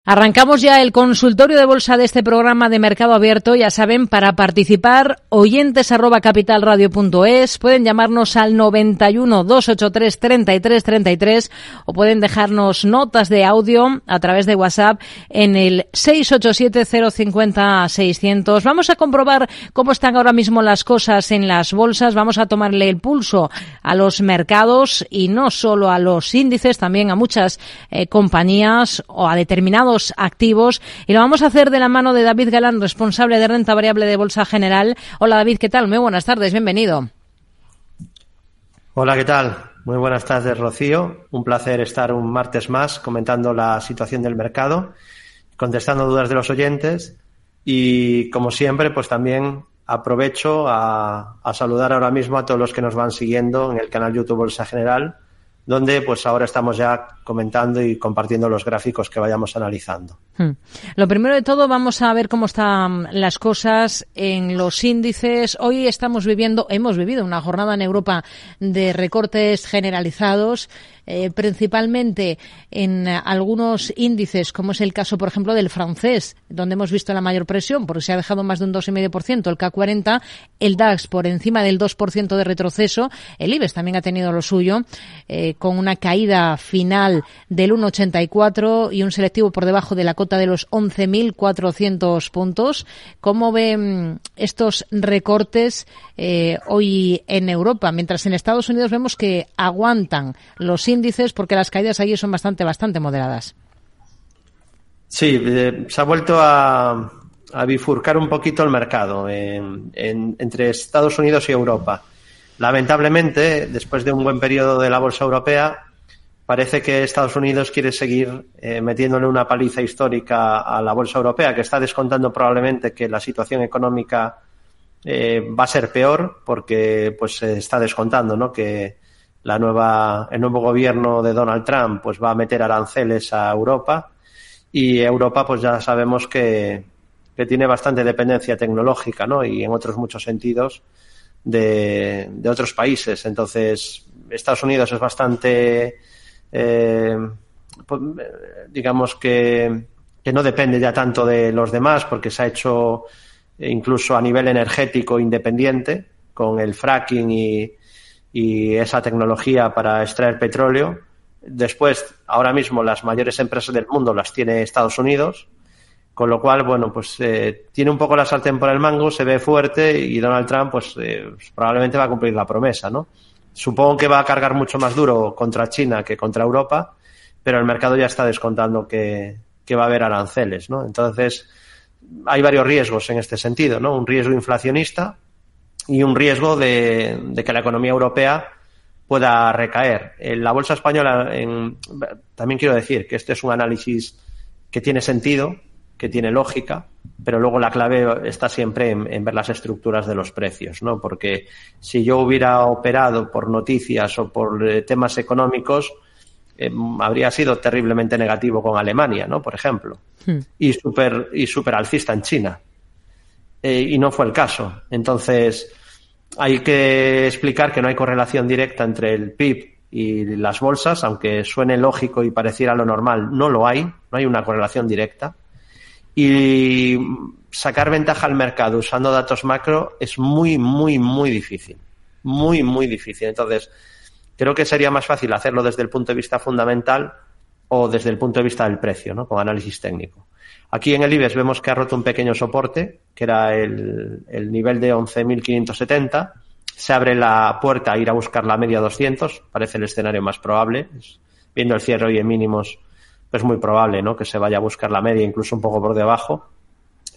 Arrancamos ya el consultorio de bolsa de este programa de Mercado Abierto. Ya saben, para participar, oyentes@capitalradio.es, pueden llamarnos al 91 283 33 33 o pueden dejarnos notas de audio a través de WhatsApp en el 687 050 600. Vamos a comprobar cómo están ahora mismo las cosas en las bolsas. Vamos a tomarle el pulso a los mercados y no solo a los índices, también a muchas compañías o a determinados activos, y lo vamos a hacer de la mano de David Galán, responsable de renta variable de Bolsa General. Hola David, ¿qué tal? Muy buenas tardes, bienvenido. Hola, ¿qué tal? Muy buenas tardes, Rocío. Un placer estar un martes más comentando la situación del mercado, contestando dudas de los oyentes y, como siempre, pues también aprovecho a saludar ahora mismo a todos los que nos van siguiendo en el canal YouTube Bolsa General, donde pues ahora estamos ya comentando y compartiendo los gráficos que vayamos analizando. Lo primero de todo, vamos a ver cómo están las cosas en los índices. Hoy hemos vivido una jornada en Europa de recortes generalizados, principalmente en algunos índices, como es el caso, por ejemplo, del francés, donde hemos visto la mayor presión, porque se ha dejado más de un 2,5%, el CAC 40, el DAX por encima del 2% de retroceso, el IBEX también ha tenido lo suyo, con una caída final del 1,84 y un selectivo por debajo de la cota de los 11.400 puntos. ¿Cómo ven estos recortes hoy en Europa? Mientras en Estados Unidos vemos que aguantan los índices porque las caídas allí son bastante moderadas. Sí, se ha vuelto a bifurcar un poquito el mercado entre Estados Unidos y Europa. Lamentablemente, después de un buen periodo de la bolsa europea, parece que Estados Unidos quiere seguir metiéndole una paliza histórica a la bolsa europea, que está descontando probablemente que la situación económica va a ser peor, porque pues se está descontando, ¿no?, que el nuevo gobierno de Donald Trump pues va a meter aranceles a Europa, y Europa pues ya sabemos que tiene bastante dependencia tecnológica, ¿no?, y en otros muchos sentidos de otros países. Entonces, Estados Unidos es bastante digamos que no depende ya tanto de los demás, porque se ha hecho incluso a nivel energético independiente con el fracking y esa tecnología para extraer petróleo. Después, ahora mismo las mayores empresas del mundo las tiene Estados Unidos, con lo cual, bueno, pues tiene un poco la sartén por el mango, se ve fuerte, y Donald Trump pues probablemente va a cumplir la promesa, ¿no? Supongo que va a cargar mucho más duro contra China que contra Europa, pero el mercado ya está descontando que va a haber aranceles, ¿no? Entonces, hay varios riesgos en este sentido, ¿no? Un riesgo inflacionista y un riesgo de que la economía europea pueda recaer. En la bolsa española, también quiero decir que este es un análisis que tiene sentido, que tiene lógica, pero luego la clave está siempre en ver las estructuras de los precios, ¿no? Porque si yo hubiera operado por noticias o por temas económicos, habría sido terriblemente negativo con Alemania, ¿no?, por ejemplo, y súper alcista en China, y no fue el caso. Entonces, hay que explicar que no hay correlación directa entre el PIB y las bolsas, aunque suene lógico y pareciera lo normal, no lo hay, no hay una correlación directa. Y sacar ventaja al mercado usando datos macro es muy difícil. Muy difícil. Entonces, creo que sería más fácil hacerlo desde el punto de vista fundamental o desde el punto de vista del precio, ¿no?, con análisis técnico. Aquí en el IBEX vemos que ha roto un pequeño soporte, que era el nivel de 11.570. Se abre la puerta a ir a buscar la media 200. Parece el escenario más probable. Viendo el cierre hoy en mínimos, es muy probable, ¿no?, que se vaya a buscar la media, incluso un poco por debajo,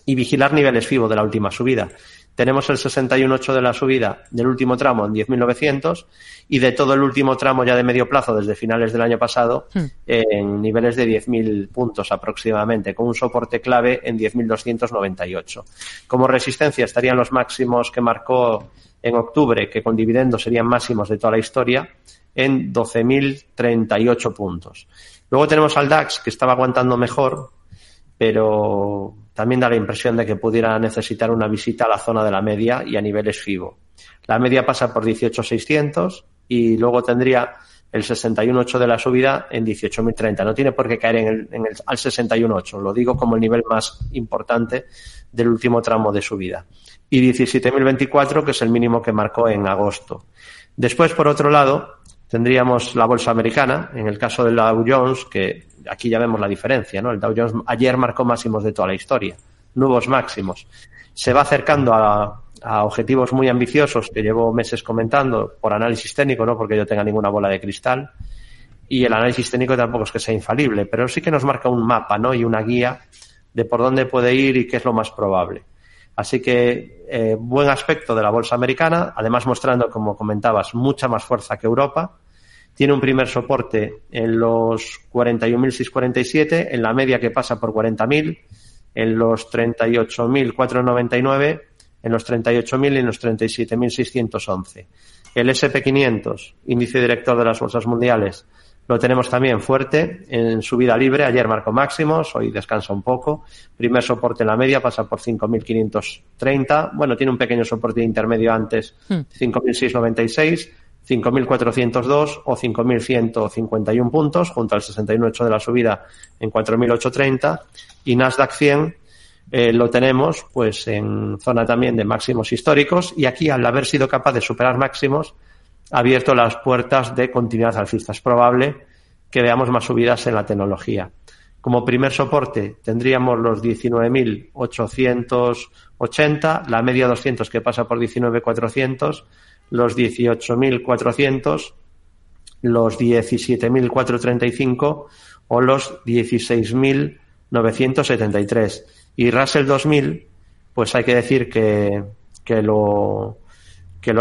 y vigilar niveles FIBO de la última subida. Tenemos el 61,8 de la subida del último tramo en 10.900 y de todo el último tramo ya de medio plazo desde finales del año pasado en niveles de 10.000 puntos aproximadamente, con un soporte clave en 10.298. Como resistencia estarían los máximos que marcó en octubre, que con dividendos serían máximos de toda la historia, en 12.038 puntos. Luego tenemos al DAX, que estaba aguantando mejor, pero también da la impresión de que pudiera necesitar una visita a la zona de la media y a niveles FIBO. La media pasa por 18.600 y luego tendría el 61.8 de la subida en 18.030. No tiene por qué caer al 61.8. Lo digo como el nivel más importante del último tramo de subida. Y 17.024, que es el mínimo que marcó en agosto. Después, por otro lado, tendríamos la bolsa americana. En el caso del Dow Jones, que aquí ya vemos la diferencia, ¿no? El Dow Jones ayer marcó máximos de toda la historia. Nuevos máximos. Se va acercando a objetivos muy ambiciosos que llevo meses comentando por análisis técnico, no porque yo tenga ninguna bola de cristal, y el análisis técnico tampoco es que sea infalible, pero sí que nos marca un mapa, ¿no? Y una guía de por dónde puede ir y qué es lo más probable. Así que buen aspecto de la bolsa americana, además mostrando, como comentabas, mucha más fuerza que Europa. Tiene un primer soporte en los 41.647, en la media que pasa por 40.000, en los 38.499, en los 38.000 y en los 37.611. El SP500, índice director de las bolsas mundiales, lo tenemos también fuerte en subida libre. Ayer marcó máximos, hoy descansa un poco. Primer soporte en la media pasa por 5.530. Bueno, tiene un pequeño soporte intermedio antes, 5.696, 5.402 o 5.151 puntos, junto al 61.8 de la subida en 4.830. Y Nasdaq 100 lo tenemos pues en zona también de máximos históricos, y aquí, al haber sido capaz de superar máximos, ha abierto las puertas de continuidad alcista. Es probable que veamos más subidas en la tecnología. Como primer soporte tendríamos los 19.880, la media 200 que pasa por 19.400, los 18.400, los 17.435 o los 16.973. Y Russell 2000, pues hay que decir que lo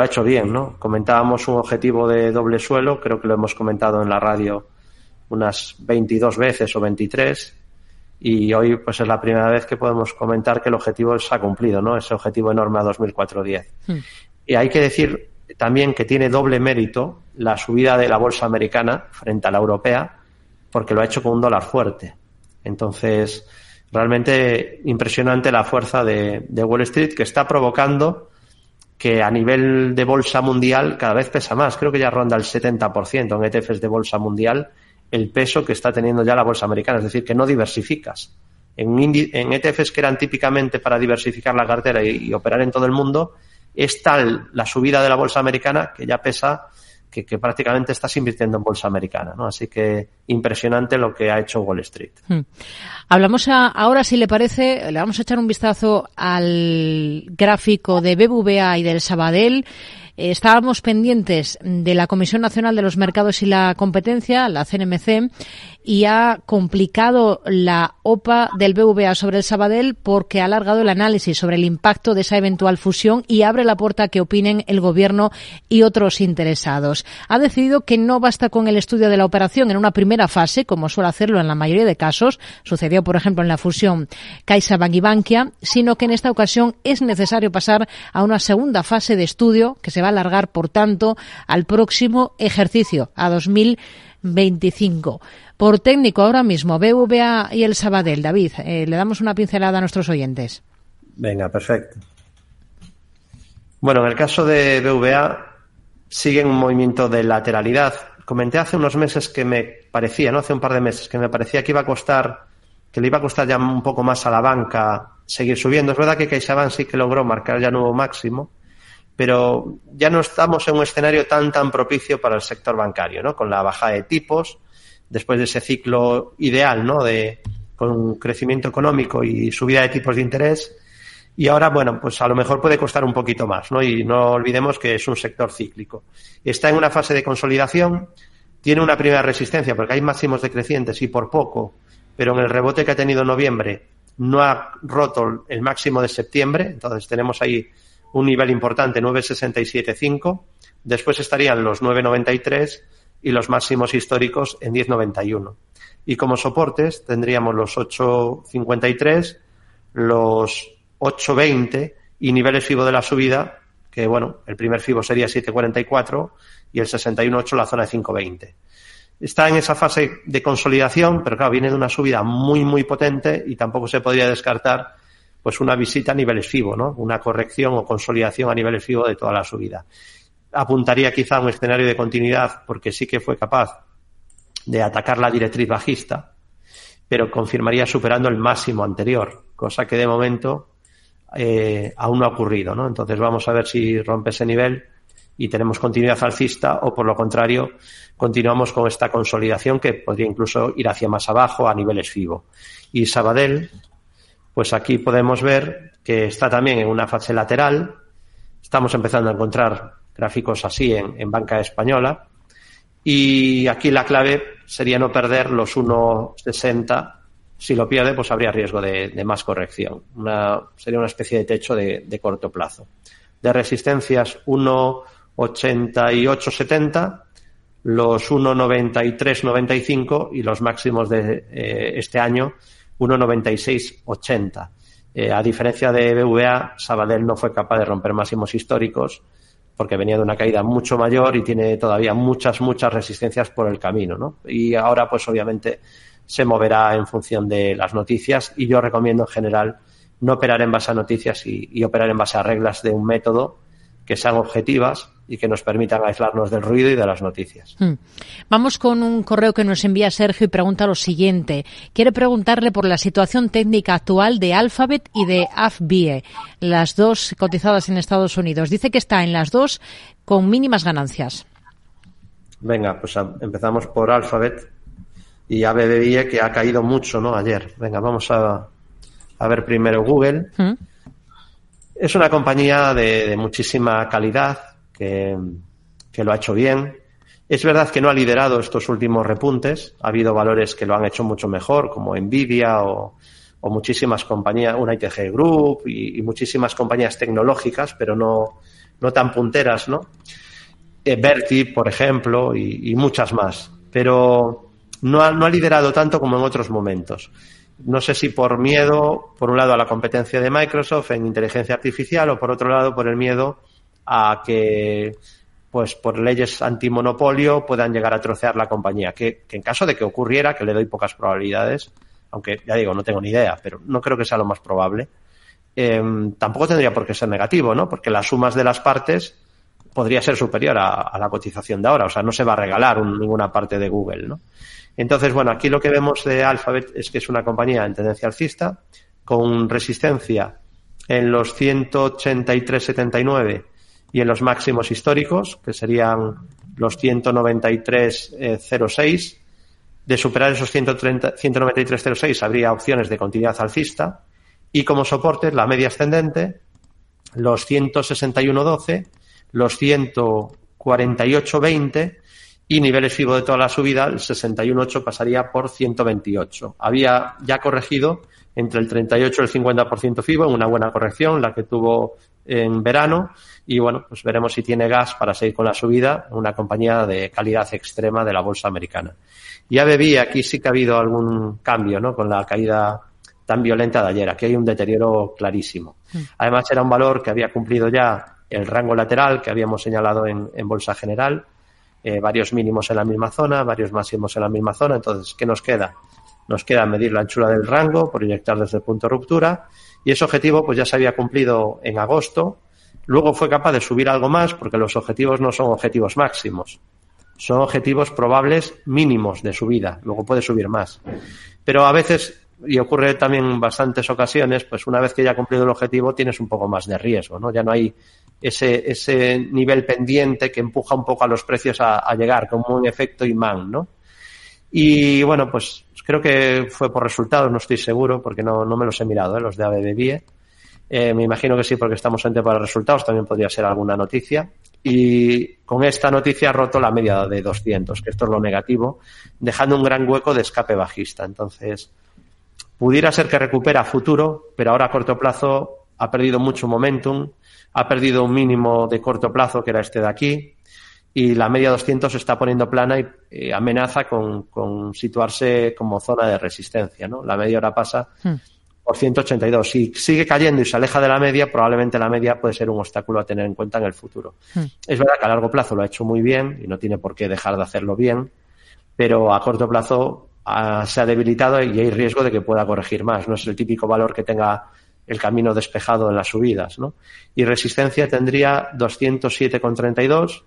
ha hecho bien, ¿no? Comentábamos un objetivo de doble suelo, creo que lo hemos comentado en la radio unas 22 veces o 23, y hoy pues es la primera vez que podemos comentar que el objetivo se ha cumplido, ¿no? Ese objetivo enorme a 2410. Y hay que decir también que tiene doble mérito la subida de la bolsa americana frente a la europea, porque lo ha hecho con un dólar fuerte. Entonces, realmente impresionante la fuerza de Wall Street, que está provocando que a nivel de bolsa mundial cada vez pesa más. Creo que ya ronda el 70% en ETFs de bolsa mundial el peso que está teniendo ya la bolsa americana. Es decir, que no diversificas. En ETFs que eran típicamente para diversificar la cartera y operar en todo el mundo, es tal la subida de la bolsa americana que ya pesa que prácticamente estás invirtiendo en bolsa americana, ¿no? Así que impresionante lo que ha hecho Wall Street. Hablamos ahora, si le parece, le vamos a echar un vistazo al gráfico de BBVA y del Sabadell. Estábamos pendientes de la Comisión Nacional de los Mercados y la Competencia, la CNMC, y ha complicado la OPA del BBVA sobre el Sabadell porque ha alargado el análisis sobre el impacto de esa eventual fusión y abre la puerta a que opinen el Gobierno y otros interesados. Ha decidido que no basta con el estudio de la operación en una primera fase, como suele hacerlo en la mayoría de casos, sucedió por ejemplo en la fusión CaixaBank y Bankia, sino que en esta ocasión es necesario pasar a una segunda fase de estudio que se va a alargar, por tanto, al próximo ejercicio, a 2025. Por técnico, ahora mismo, BBVA y el Sabadell. David, le damos una pincelada a nuestros oyentes. Venga, perfecto. Bueno, en el caso de BBVA sigue un movimiento de lateralidad. Comenté hace unos meses que me parecía, ¿no? Hace un par de meses, que me parecía que le iba a costar ya un poco más a la banca seguir subiendo. Es verdad que CaixaBank sí que logró marcar ya nuevo máximo, pero ya no estamos en un escenario tan propicio para el sector bancario, ¿no? Con la bajada de tipos, después de ese ciclo ideal, ¿no? Con crecimiento económico y subida de tipos de interés. Y ahora, bueno, pues a lo mejor puede costar un poquito más, ¿no? Y no olvidemos que es un sector cíclico. Está en una fase de consolidación, tiene una primera resistencia porque hay máximos decrecientes y por poco, pero en el rebote que ha tenido en noviembre no ha roto el máximo de septiembre, entonces tenemos ahí un nivel importante, 9,675. Después estarían los 9,93 y los máximos históricos en 10,91. Y como soportes tendríamos los 8,53, los 8,20 y niveles FIBO de la subida, que bueno, el primer FIBO sería 7,44 y el 61,8 la zona de 5,20. Está en esa fase de consolidación, pero claro, viene de una subida muy potente y tampoco se podría descartar pues una visita a niveles FIBO, ¿no? Una corrección o consolidación a niveles FIBO de toda la subida. apuntaría quizá a un escenario de continuidad, porque sí que fue capaz de atacar la directriz bajista, pero confirmaría superando el máximo anterior, cosa que de momento aún no ha ocurrido, ¿no? Entonces vamos a ver si rompe ese nivel y tenemos continuidad alcista, o por lo contrario continuamos con esta consolidación que podría incluso ir hacia más abajo a niveles FIBO. Y Sabadell, pues aquí podemos ver que está también en una fase lateral. Estamos empezando a encontrar gráficos así en banca española, y aquí la clave sería no perder los 1,60. Si lo pierde, pues habría riesgo de más corrección. Sería una especie de techo de corto plazo. De resistencias 1,8870, los 1,9395 y los máximos de este año 1,9680. A diferencia de BVA, Sabadell no fue capaz de romper máximos históricos porque venía de una caída mucho mayor y tiene todavía muchas resistencias por el camino, ¿no? Y ahora, pues obviamente, se moverá en función de las noticias, y yo recomiendo en general no operar en base a noticias y operar en base a reglas de un método que sean objetivas y que nos permitan aislarnos del ruido y de las noticias. Vamos con un correo que nos envía Sergio y pregunta lo siguiente. Quiere preguntarle por la situación técnica actual de Alphabet y de AFBIE, las dos cotizadas en Estados Unidos. Dice que está en las dos con mínimas ganancias. Venga, pues empezamos por Alphabet y ABBIE, que ha caído mucho, ¿no? Ayer. Venga, vamos a ver primero Google. Es una compañía de muchísima calidad que lo ha hecho bien. Es verdad que no ha liderado estos últimos repuntes. Ha habido valores que lo han hecho mucho mejor, como Nvidia o muchísimas compañías, una ITG Group y muchísimas compañías tecnológicas, pero no tan punteras, ¿no? Vertiv, por ejemplo, y muchas más. Pero no ha liderado tanto como en otros momentos. No sé si por miedo, por un lado, a la competencia de Microsoft en inteligencia artificial, o por otro lado, por el miedo a que, pues por leyes antimonopolio, puedan llegar a trocear la compañía. Que en caso de que ocurriera, que le doy pocas probabilidades, aunque ya digo, no tengo ni idea, pero no creo que sea lo más probable, tampoco tendría por qué ser negativo, ¿no? Porque las sumas de las partes podría ser superior a la cotización de ahora. O sea, no se va a regalar ninguna parte de Google, ¿no? Entonces, bueno, aquí lo que vemos de Alphabet es que es una compañía en tendencia alcista, con resistencia en los 183,79 y en los máximos históricos, que serían los 193,06. De superar esos 193,06 habría opciones de continuidad alcista, y como soportes la media ascendente, los 161,12, los 148,20 y niveles FIBO de toda la subida, el 61,8 pasaría por 128. Había ya corregido entre el 38 y el 50% FIBO en una buena corrección, la que tuvo en verano, y bueno, pues veremos si tiene gas para seguir con la subida, una compañía de calidad extrema de la bolsa americana. Ya bebí, aquí sí que ha habido algún cambio, ¿no? Con la caída tan violenta de ayer. Aquí hay un deterioro clarísimo. Además, era un valor que había cumplido ya el rango lateral que habíamos señalado en Bolsa General, varios mínimos en la misma zona, varios máximos en la misma zona. Entonces, ¿qué nos queda? Nos queda medir la anchura del rango, proyectar desde el punto de ruptura, y ese objetivo pues ya se había cumplido en agosto. Luego fue capaz de subir algo más, porque los objetivos no son objetivos máximos, son objetivos probables mínimos de subida. Luego puede subir más. Pero a veces, y ocurre también en bastantes ocasiones, pues una vez que ya ha cumplido el objetivo tienes un poco más de riesgo, ¿no? Ya no hay ese nivel pendiente que empuja un poco a los precios a llegar, como un efecto imán, ¿no? Y bueno, pues creo que fue por resultados, no estoy seguro, porque no me los he mirado, los de ABBIE. Me imagino que sí, porque estamos en temporada de resultados, también podría ser alguna noticia. Y con esta noticia ha roto la media de 200, que esto es lo negativo, dejando un gran hueco de escape bajista. Entonces, pudiera ser que recupera a futuro, pero ahora a corto plazo ha perdido mucho momentum, ha perdido un mínimo de corto plazo, que era este de aquí, y la media 200 se está poniendo plana y amenaza con situarse como zona de resistencia, ¿no? La media ahora pasa por 182. Si sigue cayendo y se aleja de la media, probablemente la media puede ser un obstáculo a tener en cuenta en el futuro. Es verdad que a largo plazo lo ha hecho muy bien y no tiene por qué dejar de hacerlo bien, pero a corto plazo se ha debilitado y hay riesgo de que pueda corregir más. No es el típico valor que tenga el camino despejado en las subidas, ¿no? Y resistencia tendría 207,32,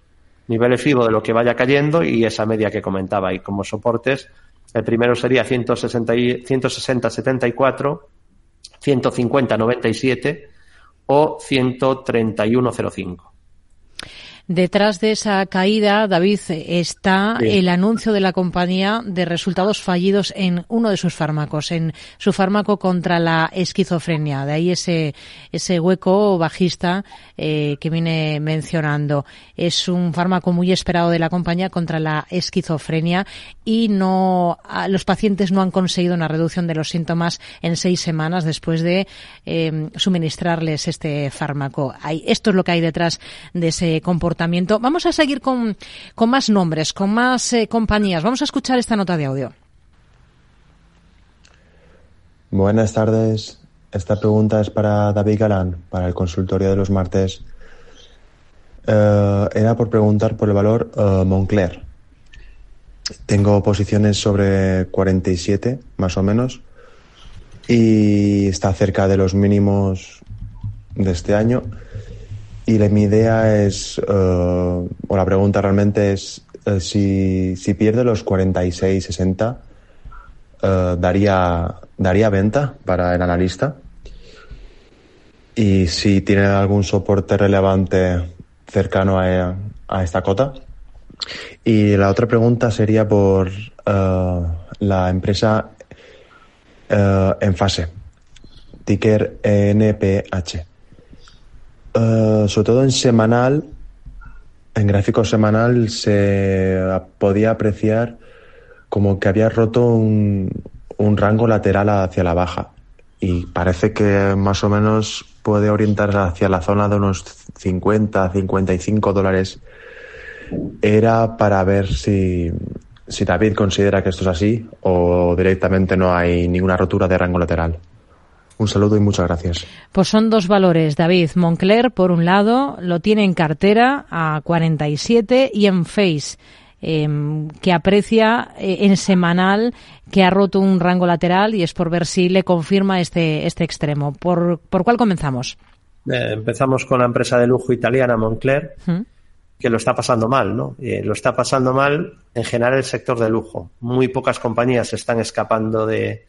niveles FIBO de lo que vaya cayendo y esa media que comentaba. Y como soportes, el primero sería 160,74, 150,97 o 131,05. Detrás de esa caída, David, está el anuncio de la compañía de resultados fallidos en uno de sus fármacos, en su fármaco contra la esquizofrenia. De ahí ese hueco bajista que viene mencionando. Es un fármaco muy esperado de la compañía contra la esquizofrenia y los pacientes no han conseguido una reducción de los síntomas en 6 semanas después de suministrarles este fármaco. Esto es lo que hay detrás de ese comportamiento. Vamos a seguir con más nombres, con más compañías. Vamos a escuchar esta nota de audio. Buenas tardes. Esta pregunta es para David Galán, para el consultorio de los martes. Era por preguntar por el valor Moncler. Tengo posiciones sobre 47, más o menos, y está cerca de los mínimos de este año. Y mi idea es, o la pregunta realmente es, si pierde los 46,60, daría venta para el analista. Y si tiene algún soporte relevante cercano a esta cota. Y la otra pregunta sería por la empresa Enfase, ticker NPH. Sobre todo en gráfico semanal se podía apreciar como que había roto un rango lateral hacia la baja y parece que más o menos puede orientarse hacia la zona de unos 50-55 dólares. Era para ver si David considera que esto es así o directamente no hay ninguna rotura de rango lateral. Un saludo y muchas gracias. Pues son dos valores, David. Moncler, por un lado, lo tiene en cartera a 47 y en Face, que aprecia en semanal que ha roto un rango lateral y es por ver si le confirma este extremo. ¿Por cuál comenzamos? Empezamos con la empresa de lujo italiana Moncler, que lo está pasando mal, ¿no? Lo está pasando mal en general el sector de lujo. Muy pocas compañías se están escapando de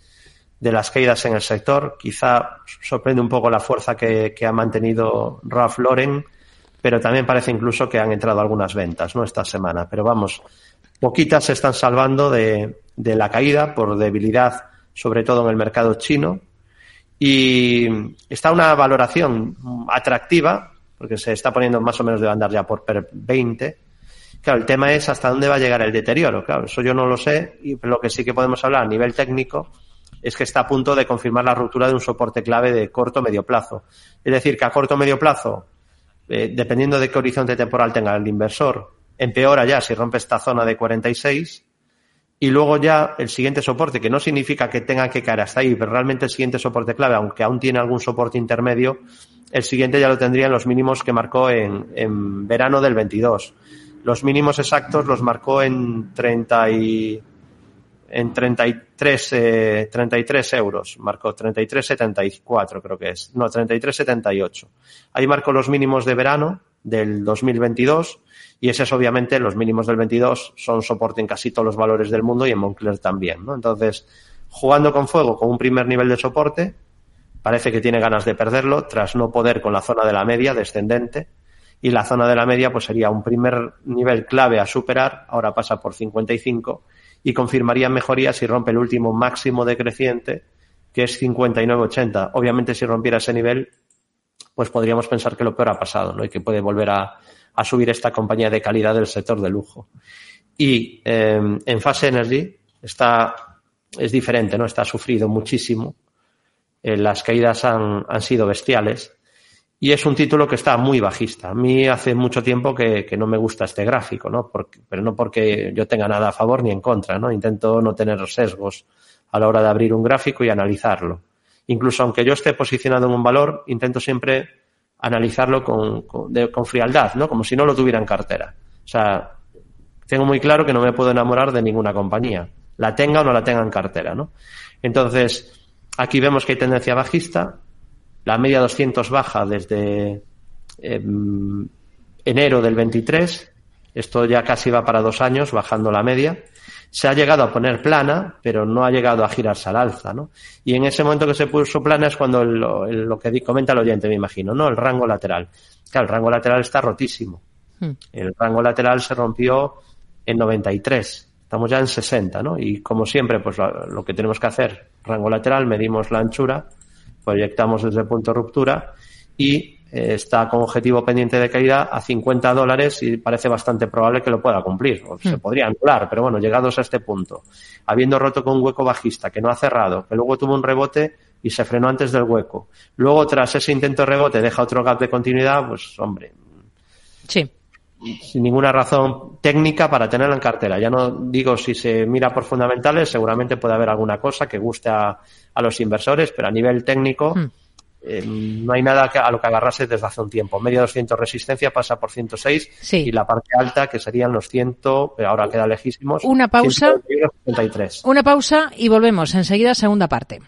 las caídas en el sector. Quizá sorprende un poco la fuerza que ha mantenido Ralph Lauren, pero también parece incluso que han entrado algunas ventas, ¿no?, esta semana. Pero vamos, poquitas se están salvando de la caída por debilidad, sobre todo en el mercado chino. Y está una valoración atractiva, porque se está poniendo más o menos de andar ya por PER 20. Claro, el tema es hasta dónde va a llegar el deterioro. Claro, eso yo no lo sé, y lo que sí que podemos hablar a nivel técnico es que está a punto de confirmar la ruptura de un soporte clave de corto o medio plazo. Es decir, que a corto o medio plazo, dependiendo de qué horizonte temporal tenga el inversor, empeora ya si rompe esta zona de 46, y luego ya el siguiente soporte, que no significa que tenga que caer hasta ahí, pero realmente el siguiente soporte clave, aunque aún tiene algún soporte intermedio, el siguiente ya lo tendría en los mínimos que marcó en verano del 22. Los mínimos exactos los marcó en 33 euros, marcó 33,74 creo que es, no, 33,78. Ahí marcó los mínimos de verano del 2022 y ese es obviamente los mínimos del 22 son soporte en casi todos los valores del mundo y en Moncler también, ¿no? Entonces, jugando con fuego con un primer nivel de soporte, parece que tiene ganas de perderlo tras no poder con la zona de la media descendente, y la zona de la media pues sería un primer nivel clave a superar, ahora pasa por 55 y confirmaría mejoría si rompe el último máximo decreciente, que es 59,80. Obviamente si rompiera ese nivel, pues podríamos pensar que lo peor ha pasado, ¿no?, y que puede volver a subir esta compañía de calidad del sector de lujo. Y en Fase Energy es diferente, ¿no? Está sufrido muchísimo. Las caídas han sido bestiales y es un título que está muy bajista. A mí hace mucho tiempo que no me gusta este gráfico, ¿no? Pero no porque yo tenga nada a favor ni en contra, ¿no? Intento no tener sesgos a la hora de abrir un gráfico y analizarlo. Incluso aunque yo esté posicionado en un valor, intento siempre analizarlo con frialdad, ¿no? Como si no lo tuviera en cartera. O sea, tengo muy claro que no me puedo enamorar de ninguna compañía, la tenga o no la tenga en cartera, ¿no? Entonces, aquí vemos que hay tendencia bajista, la media 200 baja desde enero del 23, esto ya casi va para 2 años bajando la media. Se ha llegado a poner plana, pero no ha llegado a girarse al alza, ¿no? Y en ese momento que se puso plana es cuando lo que comenta el oyente, me imagino, ¿no? El rango lateral. Claro, el rango lateral está rotísimo. El rango lateral se rompió en 93. Estamos ya en 60, ¿no? Y como siempre, pues lo que tenemos que hacer, rango lateral, medimos la anchura, proyectamos desde el punto de ruptura y está con objetivo pendiente de caída a $50 y parece bastante probable que lo pueda cumplir. O se podría anular, pero bueno, llegados a este punto, habiendo roto con un hueco bajista que no ha cerrado, que luego tuvo un rebote y se frenó antes del hueco. Luego, tras ese intento de rebote, deja otro gap de continuidad, pues hombre. Sí. Sin ninguna razón técnica para tenerla en cartera. Ya no digo si se mira por fundamentales, seguramente puede haber alguna cosa que guste a los inversores, pero a nivel técnico no hay nada a lo que agarrarse desde hace un tiempo. Media 200 resistencia pasa por 106 y la parte alta, que serían los 100, pero ahora queda lejísimos. Una pausa. 173. Una pausa y volvemos enseguida, segunda parte.